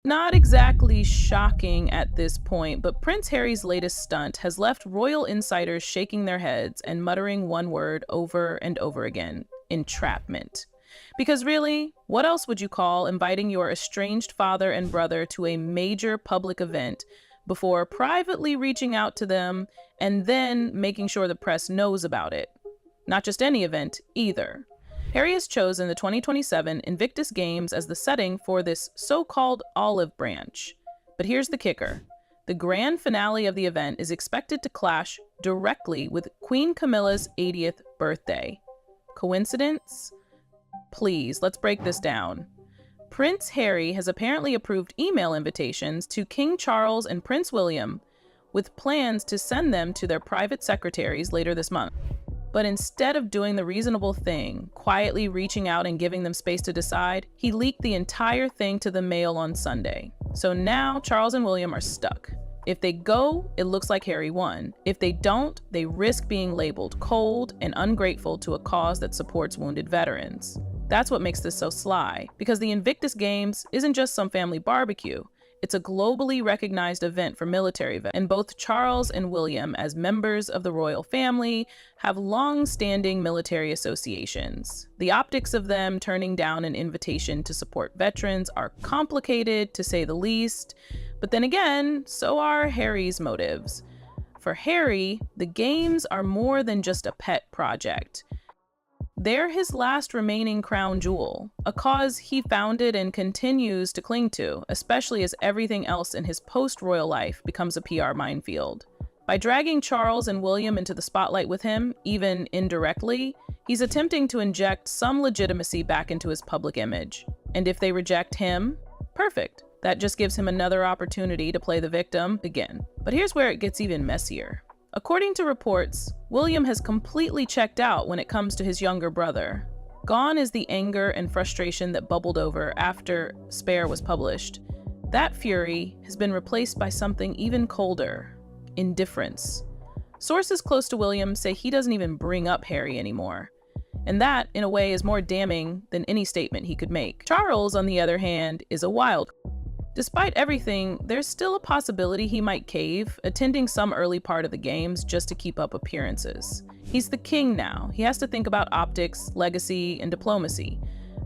Not exactly shocking at this point, but Prince Harry's latest stunt has left royal insiders shaking their heads and muttering one word over and over again: entrapment. Because really, what else would you call inviting your estranged father and brother to a major public event before privately reaching out to them and then making sure the press knows about it? Not just any event, either. Harry has chosen the 2027 Invictus Games as the setting for this so-called olive branch. But here's the kicker. The grand finale of the event is expected to clash directly with Queen Camilla's 80th birthday. Coincidence? Please, let's break this down. Prince Harry has apparently approved email invitations to King Charles and Prince William, with plans to send them to their private secretaries later this month. But instead of doing the reasonable thing, quietly reaching out and giving them space to decide, he leaked the entire thing to the Mail on Sunday. So now Charles and William are stuck. If they go, it looks like Harry won. If they don't, they risk being labeled cold and ungrateful to a cause that supports wounded veterans. That's what makes this so sly, because the Invictus Games isn't just some family barbecue. It's a globally recognized event for military vets, and both Charles and William, as members of the royal family, have long-standing military associations. The optics of them turning down an invitation to support veterans are complicated, to say the least. But then again, so are Harry's motives. For Harry, the games are more than just a pet project. They're his last remaining crown jewel, a cause he founded and continues to cling to, especially as everything else in his post-royal life becomes a PR minefield. By dragging Charles and William into the spotlight with him, even indirectly, he's attempting to inject some legitimacy back into his public image. And if they reject him, perfect. That just gives him another opportunity to play the victim again. But here's where it gets even messier. According to reports, William has completely checked out when it comes to his younger brother. Gone is the anger and frustration that bubbled over after Spare was published. That fury has been replaced by something even colder: indifference. Sources close to William say he doesn't even bring up Harry anymore. And that, in a way, is more damning than any statement he could make. Charles, on the other hand, is a wild. Despite everything, there's still a possibility he might cave, attending some early part of the games just to keep up appearances. He's the king now. He has to think about optics, legacy, and diplomacy.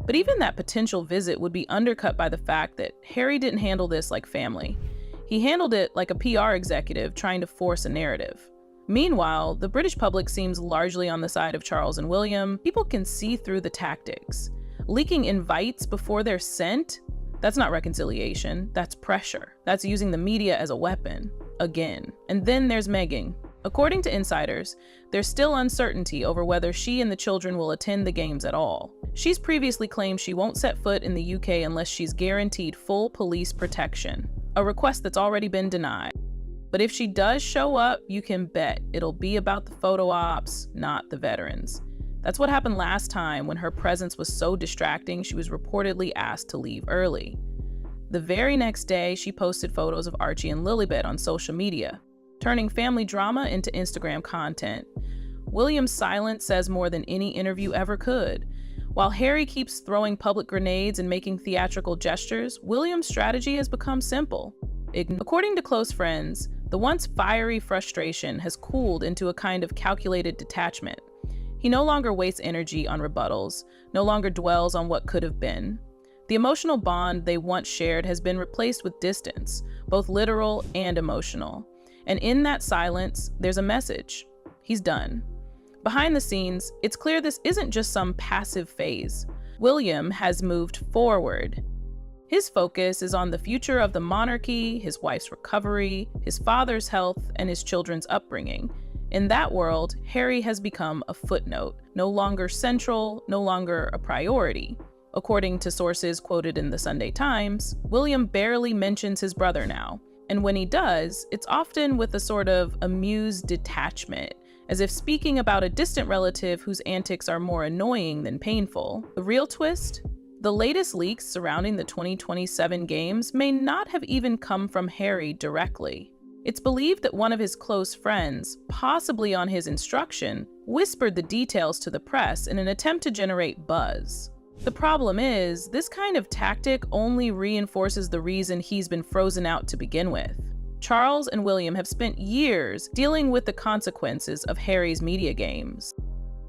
But even that potential visit would be undercut by the fact that Harry didn't handle this like family. He handled it like a PR executive trying to force a narrative. Meanwhile, the British public seems largely on the side of Charles and William. People can see through the tactics. Leaking invites before they're sent? That's not reconciliation, that's pressure. That's using the media as a weapon, again. And then there's Meghan. According to insiders, there's still uncertainty over whether she and the children will attend the games at all. She's previously claimed she won't set foot in the UK unless she's guaranteed full police protection, a request that's already been denied. But if she does show up, you can bet it'll be about the photo ops, not the veterans. That's what happened last time when her presence was so distracting she was reportedly asked to leave early. The very next day, she posted photos of Archie and Lilibet on social media, turning family drama into Instagram content. William's silence says more than any interview ever could. While Harry keeps throwing public grenades and making theatrical gestures, William's strategy has become simple. According to close friends, the once fiery frustration has cooled into a kind of calculated detachment. He no longer wastes energy on rebuttals, no longer dwells on what could have been. The emotional bond they once shared has been replaced with distance, both literal and emotional. And in that silence, there's a message. He's done. Behind the scenes, it's clear this isn't just some passive phase. William has moved forward. His focus is on the future of the monarchy, his wife's recovery, his father's health, and his children's upbringing. In that world, Harry has become a footnote, no longer central, no longer a priority. According to sources quoted in the Sunday Times, William barely mentions his brother now. And when he does, it's often with a sort of amused detachment, as if speaking about a distant relative whose antics are more annoying than painful. The real twist? The latest leaks surrounding the 2027 games may not have even come from Harry directly. It's believed that one of his close friends, possibly on his instruction, whispered the details to the press in an attempt to generate buzz. The problem is, this kind of tactic only reinforces the reason he's been frozen out to begin with. Charles and William have spent years dealing with the consequences of Harry's media games.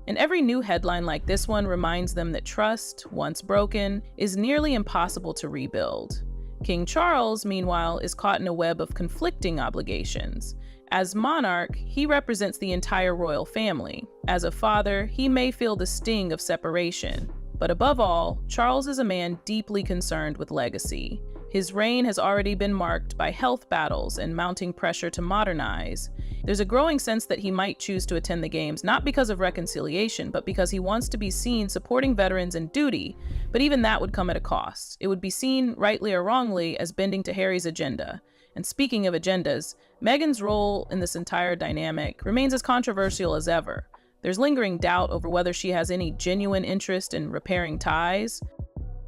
And every new headline like this one reminds them that trust, once broken, is nearly impossible to rebuild. King Charles, meanwhile, is caught in a web of conflicting obligations. As monarch, he represents the entire royal family. As a father, he may feel the sting of separation. But above all, Charles is a man deeply concerned with legacy. His reign has already been marked by health battles and mounting pressure to modernize. There's a growing sense that he might choose to attend the games not because of reconciliation, but because he wants to be seen supporting veterans in duty. But even that would come at a cost. It would be seen, rightly or wrongly, as bending to Harry's agenda. And speaking of agendas, Meghan's role in this entire dynamic remains as controversial as ever. There's lingering doubt over whether she has any genuine interest in repairing ties.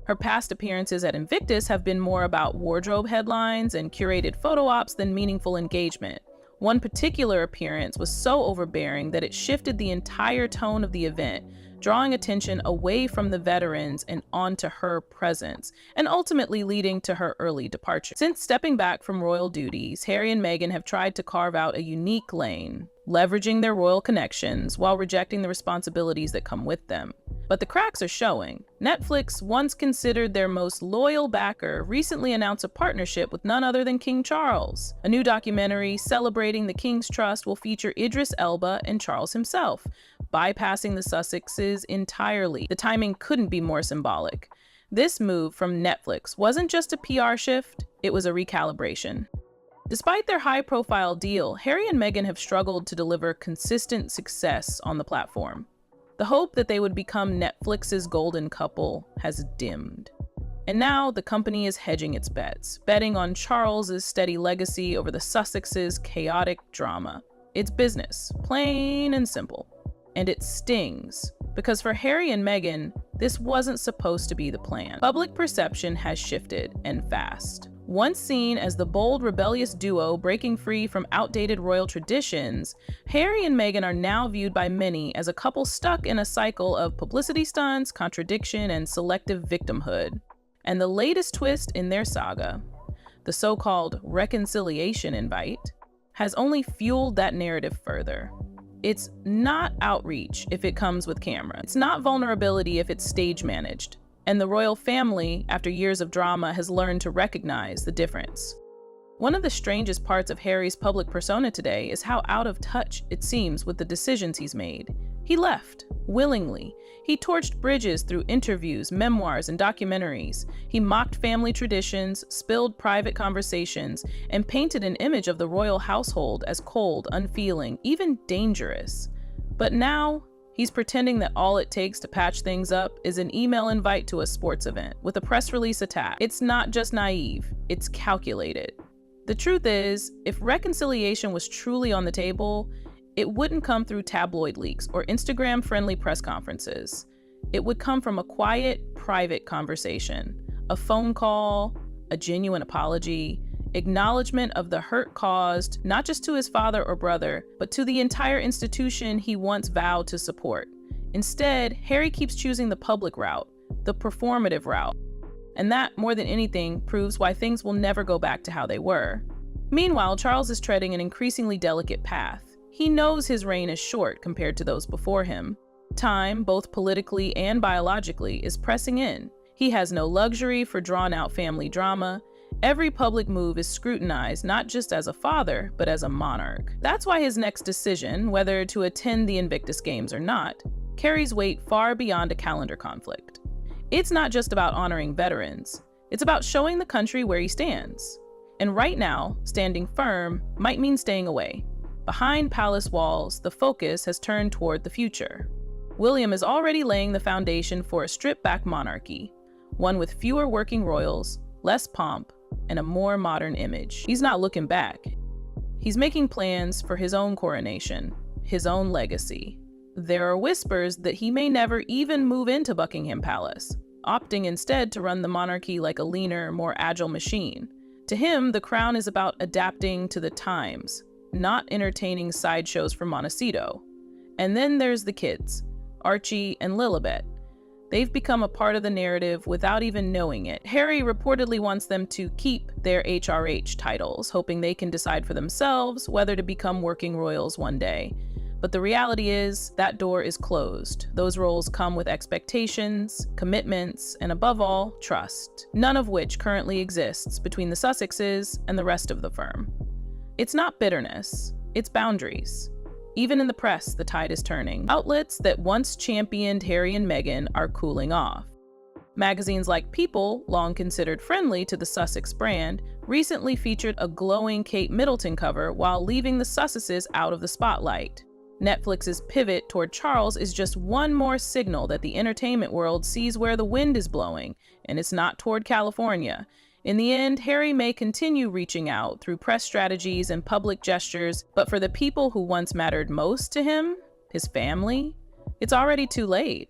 Her past appearances at Invictus have been more about wardrobe headlines and curated photo ops than meaningful engagement. One particular appearance was so overbearing that it shifted the entire tone of the event, drawing attention away from the veterans and onto her presence, and ultimately leading to her early departure. Since stepping back from royal duties, Harry and Meghan have tried to carve out a unique lane, leveraging their royal connections while rejecting the responsibilities that come with them. But the cracks are showing. Netflix, once considered their most loyal backer, recently announced a partnership with none other than King Charles. A new documentary celebrating the King's trust will feature Idris Elba and Charles himself, bypassing the Sussexes entirely. The timing couldn't be more symbolic. This move from Netflix wasn't just a PR shift, it was a recalibration. Despite their high-profile deal, Harry and Meghan have struggled to deliver consistent success on the platform. The hope that they would become Netflix's golden couple has dimmed. And now the company is hedging its bets, betting on Charles's steady legacy over the Sussexes' chaotic drama. It's business, plain and simple. And it stings, because for Harry and Meghan, this wasn't supposed to be the plan. Public perception has shifted, and fast. Once seen as the bold, rebellious duo breaking free from outdated royal traditions, Harry and Meghan are now viewed by many as a couple stuck in a cycle of publicity stunts, contradiction, and selective victimhood. And the latest twist in their saga, the so-called reconciliation invite, has only fueled that narrative further. It's not outreach if it comes with camera. It's not vulnerability if it's stage managed. And the royal family, after years of drama, has learned to recognize the difference. One of the strangest parts of Harry's public persona today is how out of touch it seems with the decisions he's made. He left, willingly. He torched bridges through interviews, memoirs, and documentaries. He mocked family traditions, spilled private conversations, and painted an image of the royal household as cold, unfeeling, even dangerous. But now, he's pretending that all it takes to patch things up is an email invite to a sports event with a press release attached. It's not just naive, it's calculated. The truth is, if reconciliation was truly on the table, it wouldn't come through tabloid leaks or Instagram-friendly press conferences. It would come from a quiet, private conversation, a phone call, a genuine apology, acknowledgement of the hurt caused not just to his father or brother, but to the entire institution he once vowed to support. Instead, Harry keeps choosing the public route, the performative route. And that, more than anything, proves why things will never go back to how they were. Meanwhile, Charles is treading an increasingly delicate path. He knows his reign is short compared to those before him. Time, both politically and biologically, is pressing in. He has no luxury for drawn-out family drama. Every public move is scrutinized not just as a father, but as a monarch. That's why his next decision, whether to attend the Invictus Games or not, carries weight far beyond a calendar conflict. It's not just about honoring veterans. It's about showing the country where he stands. And right now, standing firm might mean staying away. Behind palace walls, the focus has turned toward the future. William is already laying the foundation for a stripped-back monarchy, one with fewer working royals, less pomp, and a more modern image. He's not looking back. He's making plans for his own coronation, his own legacy. There are whispers that he may never even move into Buckingham Palace, opting instead to run the monarchy like a leaner, more agile machine. To him, the crown is about adapting to the times, not entertaining sideshows for Montecito. And then there's the kids, Archie and Lilibet. They've become a part of the narrative without even knowing it. Harry reportedly wants them to keep their HRH titles, hoping they can decide for themselves whether to become working royals one day. But the reality is, that door is closed. Those roles come with expectations, commitments, and above all, trust, none of which currently exists between the Sussexes and the rest of the firm. It's not bitterness, it's boundaries. Even in the press, the tide is turning. Outlets that once championed Harry and Meghan are cooling off. Magazines like People, long considered friendly to the Sussex brand, recently featured a glowing Kate Middleton cover while leaving the Sussexes out of the spotlight. Netflix's pivot toward Charles is just one more signal that the entertainment world sees where the wind is blowing, and it's not toward California. In the end, Harry may continue reaching out through press strategies and public gestures, but for the people who once mattered most to him, his family, it's already too late.